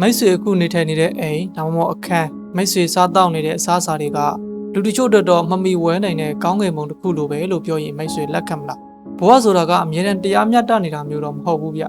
မိတ်ဆွေအခုနေထိုင်နေတဲ့အိမ်ဒါမှမဟုတ်အခန်းမိတ်ဆွေစားတောက်နေတဲ့အစားအစာတွေကလူတချို့တော့မမီဝဲနိုင်တဲ့ကောင်းကင်ဘုံတစ်ခုလိုပဲလို့ပြောရင်မိတ်ဆွေလက်ခံမလားဘဝဆိုတာကအမြဲတမ်းတရားမျှတနေတာမျိုးတော့မဟုတ်ဘူးဗျ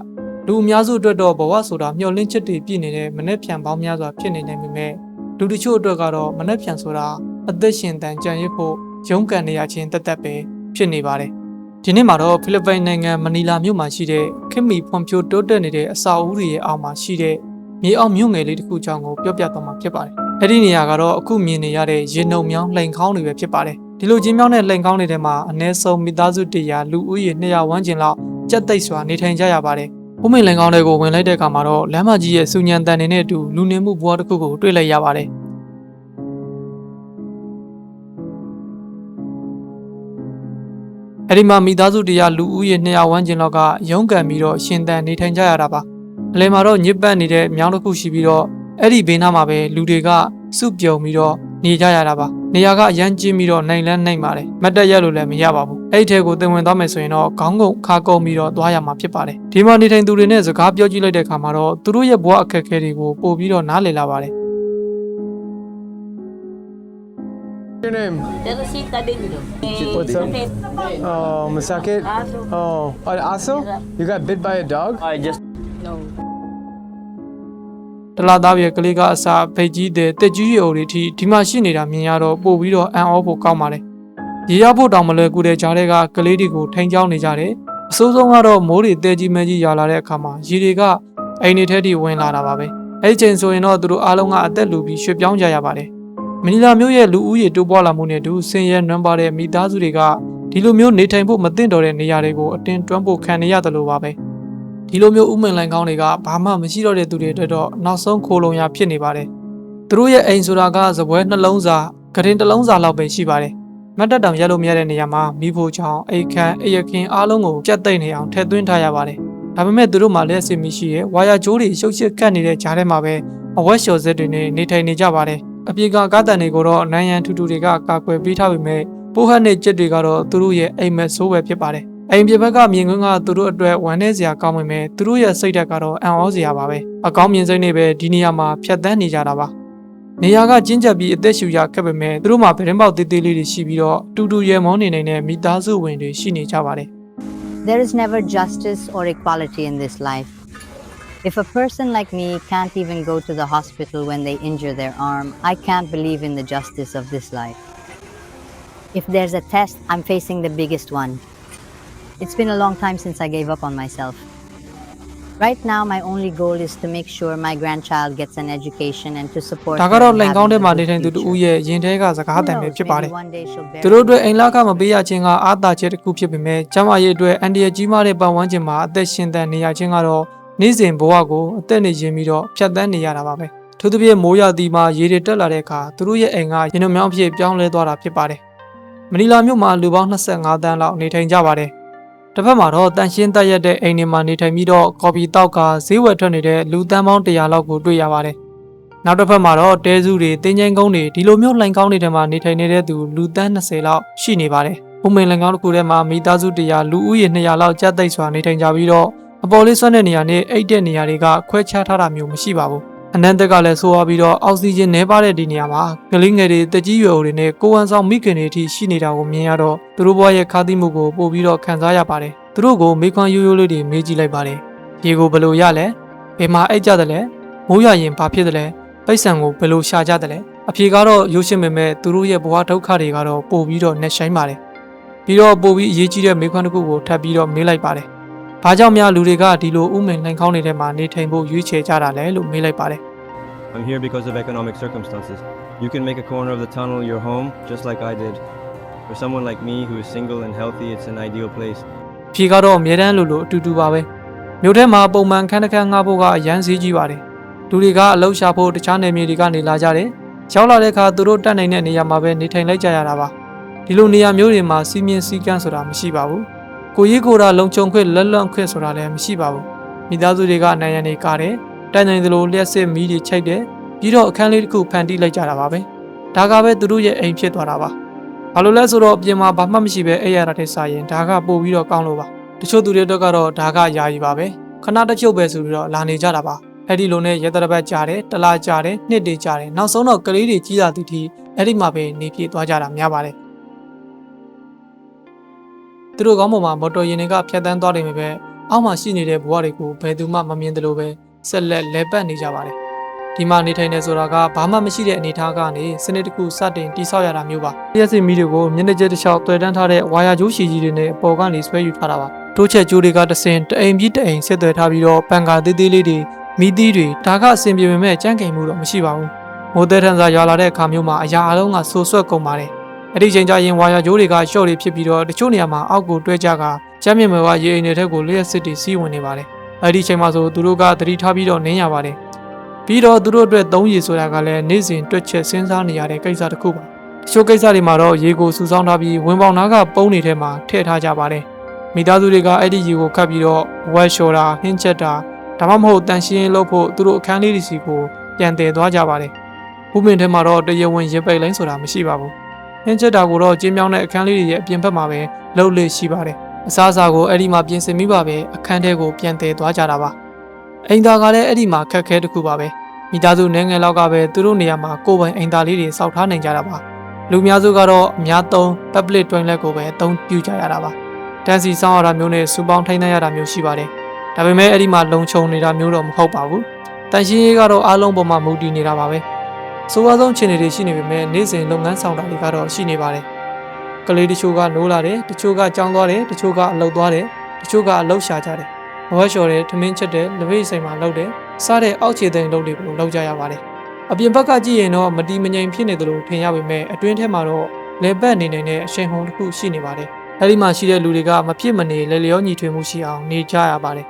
လူအများစုအတွက်တော့ဘဝဆိုတာမျှော်လင့်ချက်တွေပြည့်နေတဲ့မနှက်ဖြန်ပေါင်းများစွာဖြစ်နေနိုင်ပေမဲ့လူတချို့အတွက်ကတော့မနှက်ဖြန်ဆိုတာအသက်ရှင်တန်ကြံရစ်ဖို့ရုန်းကန်နေရခြင်းတက်ပဲဖြစ်နေပါတယ်ဒီနေ့မှာတော့ဖိလစ်ပိုင်နိုင်ငံမနီလာမြို့မှာရှိတဲ့ခင်မီဖွံ့ဖြိုးတိုးတက်နေတဲ့အဆောက်အဦတွေရဲ့အောက်မှာရှိတဲ့မြေအောက်မြို့ငယ်လေးတစ်ခုကြောင့်ကိုပြောပြသွားမှာဖြစ်ပါတယ်။အဲ့ဒီနေရာကတော့အခုမြင်နေရတဲ့ရေနှုံမြောင်းလှိန်ခေါင်းတွေပဲဖြစ်ပါတယ်။ဒီလိုချင်းမြောင်းတဲ့လှိန်ခေါင်းတွေထဲမှာအနည်းဆုံးမိသားစု100လူဦးရေ200ဝန်းကျင်လောက်ကြက်သိပ်စွာနေထိုင်ကြရပါတယ်။ဥမိန်လှိန်ခေါင်းတွေကိုဝင်လိုက်တဲ့အခါမှာတော့လမ်းမကြီးရဲ့စူညံတန်တွေနဲ့အတူလူနေမှုဘဝတစ်ခုကိုတွေ့လိုက်ရပါတယ်။အဲ့ဒီမှာမိသားစု100လူဦးရေ200ဝန်းကျင်လောက်ကရုန်းကန်ပြီးတော့ရှင်သန်နေထိုင်ကြရတာပါအလဲမှာတော့ညစ်ပတ်နေတဲ့မြောင်းတစ်ခုရှိပြီးတော့အဲ့ဒီဘေးနားမှာပဲလူတွေကစုပြုံပြီးတော့နေကြရတာပါနေရာကအရန်ကျင်းပြီးတော့နိုင်လန်းနိုင်ပါတယ်မတ်တက်ရက်လို့လည်းမရပါဘူးအဲ့ဒီထဲကိုတင်ဝင်သွားမယ်ဆိုရင်တော့ခေါင်းကုန်ခါကုန်ပြီးတော့သွားရမှာဖြစ်ပါတယ်ဒီမှာနေထိုင်သူတွေနဲ့စကားပြောကြည့်လိုက်တဲ့အခါမှာတော့သူတို့ရဲ့ဘဝအခက်အခဲတွေကိုပို့ပြီးတော့နားလည်လာပါတယ်Your name? Teresita din dito. What's up? Oh, masakit? Oh, aso? You got bit by a dog? I just no. တလားသားရဲ့ကလေးကအစာဖိတ်ကြီးတဲ့တက်ကြီးရွယ်အိုတွေထိဒီမှာရှိနေတာမြင်ရတော့ပို့ပြီးတော့အံ့ဩဖို့ကောင်းပါတယ်ရေရဖို့တောင်မလွယ်ကူတဲ့ကြားထဲကကလေးတွေကိုထိန်းချောင်းနေကြတယ်အဆိုးဆုံးကတော့မိုးတွေတဲကြီးမဲကြီးရွာလာတဲ့အခါမှာရေတွေကအိမ်တွေထဲထိဝင်လာတာပါပဲအဲ့ဒီချိန်ဆိုရင်တော့သူတို့အားလုံးကအသက်လူပြီးရွှေ့ပြောင်းကြရပါတယ်မနီလာမြို့ရဲ့လူဦးရေတိုးပွားလာမှုနဲ့တူဆင်းရဲနွမ်းပါတဲ့မိသားစုတွေကဒီလိုမျိုးနေထိုင်ဖို့မသင့်တော်တဲ့နေရာတွေကိုအတင်းတွန်းဖို့ခံနေရတယ်လို့ပါပဲဒီလိုမျိုးဥမင်လိုင်ကောင်းတွေကဘာမှမရှိတော့တဲ့သူတွေအတွက်တော့နောက်ဆုံးခိုးလုံရဖြစ်နေပါတယ်သူတို့ရဲ့အိမ်ဆိုတာကစပွဲနှလုံးစာဂရင်တစ်လုံးစာလောက်ပဲရှိပါတယ်မတ်တက်တောင်ရက်လို့မရတဲ့နေရာမှာမိဖို့ချောင်းအိတ်ခမ်းအိယခင်အားလုံးကိုပြတ်သိမ့်နေအောင်ထည့်သွင်းထားရပါတယ်ဒါပေမဲ့သူတို့မှလည်းအစီအမရှိရဲ့ဝါယာကြိုးတွေရှုပ်ရှက်ခတ်နေတဲ့ကြားထဲမှာပဲအဝက်လျှော်စက်တွေနဲ့နေထိုင်နေကြပါတယ်အပြေကားတန်တွေကိုတော့နိုင်ရန်ထူထူတွေကကာကွယ်ပေးထားပေမဲ့ပိုးဟတ်နဲ့ကြက်တွေကတော့သူတို့ရဲ့အိမ်မက်ဆိုးပဲဖြစ်ပါတယ်အိမ်ပြဘက်ကမြင်ကွင်းကသူတို့အတွက်ဝမ်းနည်းစရာကောင်းပေမဲ့သူတို့ရဲ့စိတ်ဓာတ်ကတော့အံ့ဩစရာပါပဲအကောင်းမြင်စိတ်နဲ့ပဲဒီနေရာမှာဖြတ်သန်းနေကြတာပါနေရာကကျဉ်းကျပ်ပြီးအသက်ရှူရခက်ပေမဲ့သူတို့မှာဗရင်ပေါက်သေးသေးလေးတွေရှိပြီးတော့တူတူရဲမောနေနိုင်တဲ့မိသားစုဝင်တွေရှိနေကြပါတယ် There is never justice or equality in this life. If a person like me can't even go to the hospital when they injure their arm, I can't believe in the justice of this life. If there's a test, I'm facing the biggest one. It's been a long time since I gave up on myself. Right now, my only goal is to make sure my grandchild gets an education and to support ဒါ her ကတော့ in လိန်ကောင်း having တဲ့ a မှာ good နေထိုင်သူတူ future. ရဲ့ရင်ထဲကစကား Who တန်ပဲ knows, ဖြစ်ပါတယ် maybe one day she'll bear သူတို့အတွက်အိမ်လာကမပေးရခြင်းကအာသာချက်တစ်ခုဖြစ်ပေမဲ့ကျမရဲ့အတွက်အန်ဒီရဲ့ကြီးမားတဲ့ပတ်ဝန်းကျင်မှာအသက်ရှင်သန်နေရခြင်းကတော့နေ့စဉ်ဘဝကိုအသက်နေခြင်းပြီးတော့ဖြတ်သန်းနေရတာပါပဲထို့သဖြင့်မိုးရသည်မှာရေတွေတက်လာတဲ့အခါသူတို့ရဲ့အိမ်ကရင်နှမြောင်းဖြစ်ပြောင်းလဲသွားတာဖြစ်ပါတယ်မနီလာမြို့မှာလူပေါင်း25တန်းလောက်နေထိုင်ကြပါတယ်တစ်ဖက်မှာတော့တန်ရှင်းတက်ရက်တဲ့အိမ်တွေမှာနေထိုင်ပြီးတော့ကော်ဖီတောက်ကဈေးဝယ်ထွက်နေတဲ့လူတန်းပေါင်း100လောက်ကိုတွေ့ရပါတယ်နောက်တစ်ဖက်မှာတော့တဲစုတွေတင်းကျင်းကုန်းတွေဒီလိုမျိုးလှိုင်ကောင်းတွေထဲမှာနေထိုင်နေတဲ့သူလူတန်း20လောက်ရှိနေပါတယ်။ဥမင်လှိုင်ကောင်းတစ်ခုထဲမှာမိသားစု100လူဦးရေ200လောက်ကြက်သိပ်စွာနေထိုင်ကြပြီးတော့အပေါ်လေးဆွမ်းတဲ့နေရာနဲ့အိတ်တဲ့နေရာတွေကခွဲခြားထားတာမျိုးမရှိပါဘူး။အနန္တကလည်းဆိုးသွားပြီးတော့အောက်ဆီဂျင်နည်းပါးတဲ့ဒီနေရာမှာကလေးငယ်တွေတက်ကြီးရွယ်အိုတွေနဲ့ကိုယ်ဝန်ဆောင်မိခင်တွေအထိရှိနေတာကိုမြင်ရတော့သူတို့ဘဝရဲ့ခါးသီးမှုကိုပို့ပြီးတော့ခံစားရပါတယ်။သူတို့ကိုမေးခွန်းရိုးရိုးလေးတွေမေးကြည့်လိုက်ပါတယ်။ရေကိုဘယ်လိုရလဲ။ဘယ်မှာအိတ်ကြတယ်လဲ။မိုးရွာရင်ဘာဖြစ်တယ်လဲ။ပိတ်ဆံကိုဘယ်လိုရှာကြတယ်လဲအဖြေကတော့ရိုးရှင်းပေမဲ့သူတို့ရဲ့ဘဝဒုက္ခတွေကတော့ပို့ပြီးတော့နှက်ဆိုင်ပါတယ်ပြီးတော့ပို့ပြီးအရေးကြီးတဲ့မေးခွန်းတစ်ခုကိုထပ်ပြီးတော့မေးလိုက်ပါတယ်ဘာကြောင့်များလူတွေကဒီလိုဥမင်လှိုင်ခေါင်းနေတဲ့မှာနေထိုင်ဖို့ရွေးချယ်ကြတာလဲလို့မေးလိုက်ပါတယ် I'm here because of economic circumstances. You can make a corner of the tunnel your home just like I did. For someone like me who is single and healthy, it's an ideal place. ဖြေကတော့အမြဲတမ်းလိုအတူတူပါပဲမြို့ထဲမှာပုံမှန်ခန်းတစ်ခန်းငှားဖို့ကအရန်စည်းကြီးပါတယ်လူတွေကအလှုပ်ရှားဖို့တခြားနယ်မြေတွေကနေလာကြတယ်။ရောက်လာတဲ့အခါသူတို့တက်နိုင်တဲ့နေရာမှာပဲနေထိုင်လိုက်ကြရတာပါ။ဒီလိုနေရာမျိုးတွေမှာစီးမြင်စည်းကမ်းဆိုတာမရှိပါဘူး။ကိုကြီးကိုယ်တာလုံခြုံခွင့်လက်လွတ်ခွင့်ဆိုတာလည်းမရှိပါဘူး။မိသားစုတွေကနိုင်ရန်တွေကားတယ်။တက်နိုင်သလိုလျှက်စစ်မီးတွေချိတ်တယ်။ပြီးတော့အခန်းလေးတစ်ခုဖန်တီးလိုက်ကြတာပါပဲ။ဒါကပဲသူတို့ရဲ့အိမ်ဖြစ်သွားတာပါ။ဘာလို့လဲဆိုတော့အပြင်မှာဘာမှမရှိပဲအဲ့ရတာတဲ့စာရင်ဒါကပို့ပြီးတော့ကောင်းလို့ပါ။တချို့သူတွေအတွက်ကတော့ဒါကယာယီပါပဲ။ခဏတစ်ဖြုတ်ပဲဆိုပြီးတော့လာနေကြတာပါ။ အဲ့ဒီလိုနဲ့ရတရပတ်ကြားတယ်တလားကြားတယ်နှစ်တွေကြားတယ်နောက်ဆုံးတော့ကလေးတွေကြီးလာသည့်ထိအဲ့ဒီမှာပဲနေပြေးသွားကြတာများပါတယ်သူတို့ကောင်းပေါ်မှာမော်တော်ယာဉ်တွေကဖြတ်တန်းသွားတယ်ပဲအောက်မှာရှိနေတဲ့ဘဝတွေကိုဘယ်သူမှမမြင်သလိုပဲဆက်လက်လဲပတ်နေကြပါတယ်ဒီမှာနေထိုင်နေဆိုတာကဘာမှမရှိတဲ့အနေအထားကနေစနစ်တစ်ခုစတင်တိဆောက်ရတာမျိုးပါလျှက်စစ်မီးတွေကိုမျက်နှာကျတစ်လျှောက်တွေ့တန်းထားတဲ့ဝါယာကြိုးရှည်ကြီးတွေနဲ့အပေါ်ကနေဆွဲယူထားတာပါတိုးချက်ကြိုးတွေကတဆင်တအိမ်ပြီးတအိမ်ဆက်သွယ်ထားပြီးတော့ပန်ကာသေးသေးလေးတွေမီးသီးတွေဒါကအဆင်ပြေပေမဲ့ကြမ်းကြိမ်မှုတော့မရှိပါဘူးမိုးသည်ထန်စာရွာလာတဲ့အခါမျိုးမှာအရာအလုံးကဆူဆွက်ကုန်ပါတယ်အဲ့ဒီချိန်ကျရင်ဝါယာကြိုးတွေကရှော့တွေဖြစ်ပြီးတော့တချို့နေရာမှာအောက်ကိုတွဲကြကကျမ်းမြင့်မဲ့ကရေအိမ်တွေထက်ကိုလျှက်စစ်တွေစီးဝင်နေပါတယ်အဲ့ဒီချိန်မှာဆိုသူတို့ကသတိထားပြီးတော့နင်းရပါတယ်ပြီးတော့သူတို့အတွက်သုံးရည်ဆိုတာကလည်းနေ့စဉ်တွက်ချက်စဉ်းစားနေရတဲ့ကိစ္စတစ်ခုပါတချို့ကိစ္စတွေမှာတော့ရေကိုစုဆောင်းထားပြီးဝင်ပေါင်နာကပုံးနေထဲမှာထည့်ထားကြပါတယ်မိသားစုတွေကအဲ့ဒီရေကိုခတ်ပြီးတော့ဝက်လျှော်တာဟင်းချက်တာဒါမှမဟုတ်တန်ရှင်းလုပ်ဖို့သူတို့အခန်းလေးတွေစီကိုပြန်တည်သွားကြပါတယ်ဥပင်ထဲမှာတော့တရားဝင်ရေပိတ်လိုင်းဆိုတာမရှိပါဘူးဟင်းချက်တာကိုတော့ကျင်းမြောင်းတဲ့အခန်းလေးတွေရဲ့အပြင်ဘက်မှာပဲလှုပ်လေရှိပါတယ်အစားအစာကိုအဲ့ဒီမှာပြင်ဆင်ပြီးပါပဲအခန်းထဲကိုပြန်တည်သွားကြတာပါအိမ်သားကလည်းအဲ့ဒီမှာခက်ခဲတစ်ခုပါပဲမိသားစုနိုင်ငံလောက်ကပဲသူတို့နေရာမှာကိုယ်ပိုင်အိမ်သားလေးတွေစောက်ထားနိုင်ကြတာပါလူများစုကတော့အများသုံး public toilet ကိုပဲအသုံးပြုကြရတာပါတန်းစီဆောင်ရတာမျိုးနဲ့စူပေါင်းထိုင်းနိုင်ရတာမျိုးရှိပါတယ်ဒါပေမဲ့အဲ့ဒီမှာလုံခြုံနေတာမျိုးတော့မဟုတ်ပါဘူးတန်ရှင်းရေးကတော့အားလုံးပေါ်မှာမူတည်နေတာပါပဲဆိုပါဆုံးခြေနေတွေရှိနေပေမဲ့နေ့စဉ်လုပ်ငန်းဆောင်တာတွေကတော့ရှိနေပါတယ်ကလေးတချို့ကနိုးလာတယ်တချို့ကကြောင်းသွားတယ်တချို့ကအလုပ်သွားတယ်တချို့ကအလုပ်ရှာကြတယ်ဘဝလျှော်တယ်ထမင်းချက်တယ်လက်ပိတ်ဆိုင်မှာလုပ်တယ်စားတဲ့အောက်ခြေသိမ်းလုပ်တွေကိုလုပ်ကြရပါတယ်အပြင်ဘက်ကကြည့်ရင်တော့မတီးမငြိမ်ဖြစ်နေတယ်လို့ထင်ရပေမဲ့အတွင်းထဲမှာတော့လေပတ်နေနိုင်တဲ့အရှိန်ဟုန်တစ်ခုရှိနေပါတယ်အဲဒီမှာရှိတဲ့လူတွေကမဖြစ်မနေလေလျောညီထွေမှုရှိအောင်နေကြရပါတယ်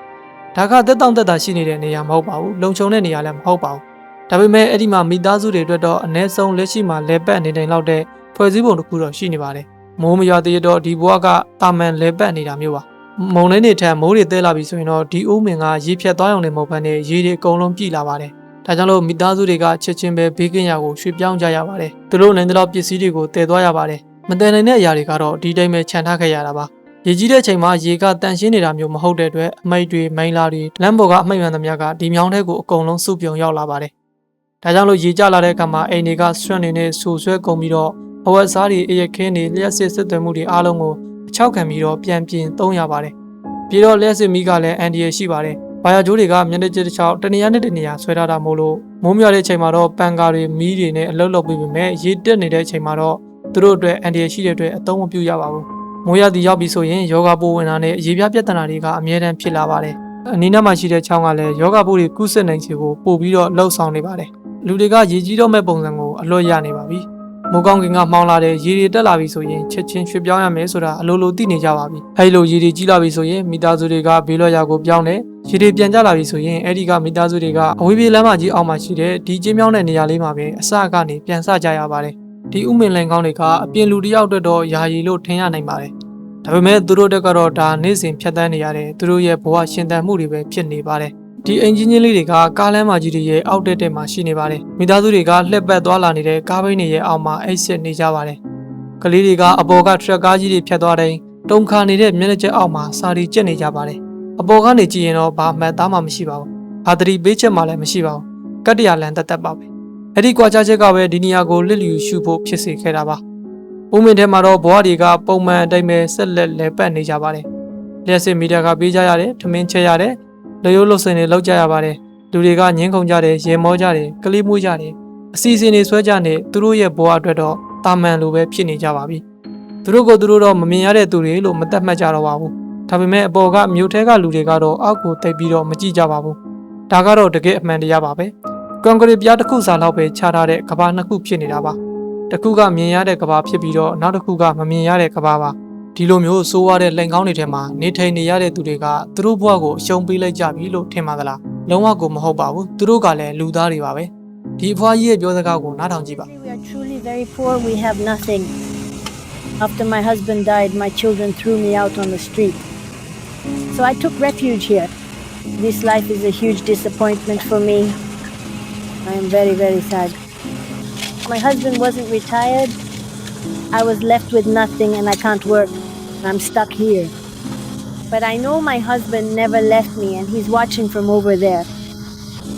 ဒါကသက်တောင့်သက်သာရှိနေတဲ့နေရာမဟုတ်ပါဘူးလုံခြုံတဲ့နေရာလည်းမဟုတ်ပါဘူးဒါပေမဲ့အဲ့ဒီမှာမိသားစုတွေအတွက်တော့အ ਨੇ ဆုံးလက်ရှိမှာလေပတ်နေနိုင်လောက်တဲ့ဖွဲ့စည်းပုံတစ်ခုတော့ရှိနေပါတယ်မိုးမရွာသေးတော့ဒီဘဝကတာမန်လေပတ်နေတာမျိုးပါမုံလေးနေထက်မိုးတွေတဲလာပြီဆိုရင်တော့ဒီအိုးမင်ကရေဖြတ်သွားရုံနဲ့မဟုတ်ဘဲနဲ့ရေတွေအကုန်လုံးပြည့်လာပါတယ်ဒါကြောင့်လို့မိသားစုတွေကချက်ချင်းပဲဘေးကင်းရာကိုရွှေ့ပြောင်းကြရပါတယ်သူတို့နိုင်တဲ့လောက်ပစ္စည်းတွေကိုတည်သွားရပါတယ်မတည်နိုင်တဲ့အရာတွေကတော့ဒီတိုင်းပဲခြံထားခဲ့ရတာပါရေကြီးတဲ့ချိန်မှာရေကတန့်ရှင်းနေတာမျိုးမဟုတ်တဲ့အတွက်အမိတ်တွေမိန်လာတွေလမ်းပေါ်ကအမိတ်မှန်သမျှကဒီမြောင်းထဲကိုအကုန်လုံးစုပြုံရောက်လာပါတယ်ဒါကြောင့်လို့ရေကျလာတဲ့အခါမှာအိမ်တွေကဆွန့်နေနဲ့ဆူဆွဲကုန်ပြီးတော့အဝတ်စားတွေအရက်ခင်းတွေလျှက်စစ်စစ်သွဲမှုတွေအားလုံးကိုအချောက်ခံပြီးတော့ပြန်ပြင်သုံးရပါတယ်ပြီးတော့လျှက်စစ်မီးကလည်းအန်ဒီရရှိပါတယ်ဘာယာဂျိုးတွေကမျက်နှာကျတစ်ချောင်းတနေရာနဲ့တနေရာဆွဲထားတာမို့လို့မိုးမြတဲ့အချိန်မှာတော့ပန်ကာတွေမီးတွေနဲ့အလုတ်လုပ်ပြီးပေမဲ့ရေတက်နေတဲ့အချိန်မှာတော့သူတို့အတွက်အန်ဒီရရှိတဲ့အတွက်အသုံးမပြုရပါဘူးမိုးရသည်ရောက်ပြီဆိုရင်ယောဂပိုးဝင်တာနဲ့ရေပြားပြဿနာတွေကအများတန်းဖြစ်လာပါတယ်အနီးနားမှာရှိတဲ့ချောင်းကလည်းယောဂပိုးတွေကုသနိုင်စေဖို့ပို့ပြီးတော့လှုပ်ဆောင်နေပါတယ်လူတွေကရေကြီးတော့မဲ့ပုံစံကိုအလွတ်ရနေပါပြီမိုးကောင်းကင်ကမှောင်လာတဲ့ရေတွေတက်လာပြီဆိုရင်ချက်ချင်းရွှေ့ပြောင်းရမယ်ဆိုတာအလိုလိုသိနေကြပါပြီအဲဒီလိုရေတွေကြီးလာပြီဆိုရင်မိသားစုတွေကဘေးလွတ်ရာကိုပြောင်းတယ်ရေတွေပြန်ကျလာပြီဆိုရင်အဲ့ဒီကမိသားစုတွေကအဝေးပြေးလမ်းမကြီးအောက်မှာရှိတဲ့ဒီကျင်းမြောင်းတဲ့နေရာလေးမှာပဲအစကနေပြန်ဆကြရပါတယ်ဒီဥမင်လိုင်ကောင်းတွေကအပြင်လူတယောက်အတွက်တော့ယာယီလို့ထင်ရနိုင်ပါတယ်ဒါပေမဲ့သူတို့တက်ကတော့ဒါနေ့စဉ်ဖြတ်တန်းနေရတဲ့သူတို့ရဲ့ဘဝရှင်သန်မှုတွေပဲဖြစ်နေပါတယ်ဒီအင်ဂျင်နီယာလေးတွေကကားလမ်းမကြီးတွေရဲ့အောက်တက်မှာရှိနေပါတယ်မိသားစုတွေကလှက်ပတ်သွားလာနေတဲ့ကားဘိန်းတွေရဲ့အောက်မှာအိတ်ဆက်နေကြပါတယ်ကလေးတွေကအပေါ်ကထရက်ကားကြီးတွေဖြတ်သွားတဲ့တုံခါနေတဲ့မျက်နှာကျက်အောက်မှာစာရီကျက်နေကြပါတယ်အပေါ်ကနေကြည့်ရင်တော့ဘာမှတ်သားမှမရှိပါဘူးအာသတိပေးချက်မှလည်းမရှိပါဘူးကတ္တရာလန်တက်ပါပဲအဲ့ဒီကွာခြားချက်ကပဲဒီနေရာကိုလစ်လျူရှုဖို့ဖြစ်စေခဲ့တာပါဥမင်ထဲမှာတော့ဘွားတွေကပုံမှန်အတိုင်းပဲဆက်လက်လဲပတ်နေကြပါတယ်လျှက်စစ်မီဒီယာကပေးကြရတယ်ထမင်းချက်ရတယ်လျှိုးလှုပ်စင်တွေလောက်ကြရပါတယ်လူတွေကငင်းခုန်ကြတယ်ရေမောကြတယ်ကလေးမွေးကြတယ်အစီအစဉ်တွေဆွဲကြနေသူတို့ရဲ့ဘဝအတွက်တော့တာမန်လိုပဲဖြစ်နေကြပါပြီသူတို့ကိုသူတို့တော့မမြင်ရတဲ့သူတွေလို့မသက်မှတ်ကြတော့ပါဘူးဒါပေမဲ့အပေါ်ကမြို့ထဲကလူတွေကတော့အောက်ကိုတိတ်ပြီးတော့မကြည့်ကြပါဘူးဒါကတော့တကယ်အမှန်တရားပါပဲကွန်ကရစ်ပြားတစ်ခုစာလောက်ပဲခြားထားတဲ့ကဘာနှစ်ခုဖြစ်နေတာပါတစ်ခုကမြင်ရတဲ့ကဘာဖြစ်ပြီးတော့နောက်တစ်ခုကမမြင်ရတဲ့ကဘာပါဒီလိုမျိုးစိုးရတဲ့လိန်ကောင်းတွေထဲမှာနေထိုင်နေရတဲ့သူတွေကသူတို့ဘဝကိုအရှုံးပေးလိုက်ကြပြီလို့ထင်ပါသလားလုံးဝကိုမဟုတ်ပါဘူးသူတို့ကလည်းလူသားတွေပါပဲဒီအဖွားကြီးရဲ့ပြောစကားကိုနားထောင်ကြည့်ပါ We are truly very poor. We have nothing. After my husband died, my children threw me out on the street. So I took refuge here. This life is a huge disappointment for me. I am very, very sad. My husband wasn't retired. I was left with nothing and I can't work. I'm stuck here. But I know my husband never left me and he's watching from over there.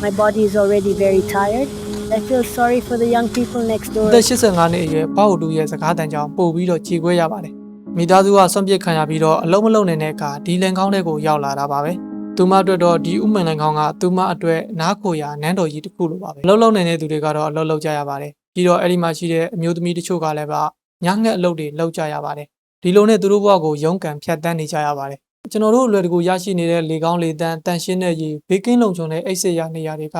My body is already very tired. I feel sorry for the young people next အ door. သက်85နှစ်အရွယ်ဘောက်တူရဲ့စကားတန်ကြောင်ပို့ပြီးတော့ကြေခွဲရပါတယ်မိသားစုကဆွန့်ပစ်ခံရပြီးတော့အလုံးမလုံးနေတဲ့အခါဒီလန်ကောင်းတဲ့ကိုရောက်လာတာပါပဲသူမအတွက်တော့ဒီဥမန်လန်ကောင်းကသူမအတွက်နားခိုရာနန်းတော်ကြီးတစ်ခုလိုပါပဲအလုံးလုံးနေတဲ့သူတွေကတော့အလုံးလုံးကြရပါတယ်ပြီးတော့အဲ့ဒီမှာရှိတဲ့အမျိုးသမီးတချို့ကလည်းညငှက်အလုပ်တွေလုပ်ကြရပါတယ်ဒီလိုနဲ့သူတို့ဘဝကိုရုန်းကန်ဖြတ်တန်းနေကြရပါတယ်ကျွန်တော်တို့အလွယ်တကူရရှိနေတဲ့လေကောင်းလေတန်းတန်ရှင်းတဲ့ရေဘေးကင်းလုံခြုံတဲ့အိတ်ဆက်ရနေရာတွေက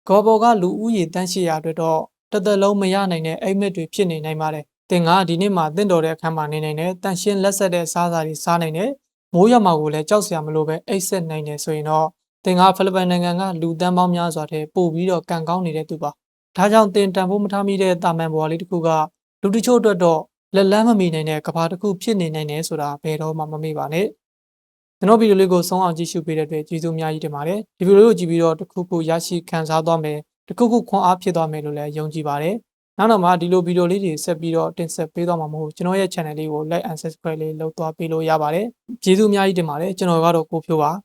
ဂေါ်ဘော်ကလူဦးရေတန်း800အတွက်တော့တစ်သက်လုံးမရနိုင်တဲ့အိမ်မက်တွေဖြစ်နေနိုင်ပါတယ်သင်ကဒီနေ့မှတင့်တော်တဲ့အခန်းမှာနေနိုင်တယ်တန်ရှင်းလက်ဆက်တဲ့စားစာတွေစားနိုင်တယ်မိုးရမှာကိုလည်းကြောက်စရာမလိုပဲအိတ်ဆက်နိုင်တယ်ဆိုရင်တော့သင်ကဖိလစ်ပိုင်နိုင်ငံကလူတန်းပေါင်းများစွာတဲ့ပို့ပြီးတော့ကန်ကောင်းနေတဲ့သူပါဒါကြောင့်သင်တန်ဖို့မထားမိတဲ့တာမန်ဘဝလေးတစ်ခုကလူတချို့အတွက်တော့လက်လန်းမမီနိုင်တဲ့ကဘာတစ်ခုဖြစ်နေနိုင်တယ်ဆိုတာဘယ်တော့မှမမေ့ပါနဲ့ကျွန်တော်ဗီဒီယိုလေးကိုဆုံးအောင်ကြည့်ရှုပေးတဲ့အတွက်ကျေးဇူးအများကြီးတင်ပါတယ်ဒီဗီဒီယိုလေးကိုကြည့်ပြီးတော့တစ်ခုခုရရှိခံစားသွားမယ်တစ်ခုခုခွန်အားဖြစ်သွားမယ်လို့လည်းယုံကြည်ပါတယ်နောက်တော့မှဒီလိုဗီဒီယိုလေးတွေဆက်ပြီးတော့တင်ဆက်ပေးသွားမှာမဟုတ်ကျွန်တော်ရဲ့ channel လေးကို like and subscribe လေးလုပ်သွားပေးလို့ရပါတယ်ကျေးဇူးအများကြီးတင်ပါတယ်ကျွန်တော်ကတော့ကိုဖြိုးပါ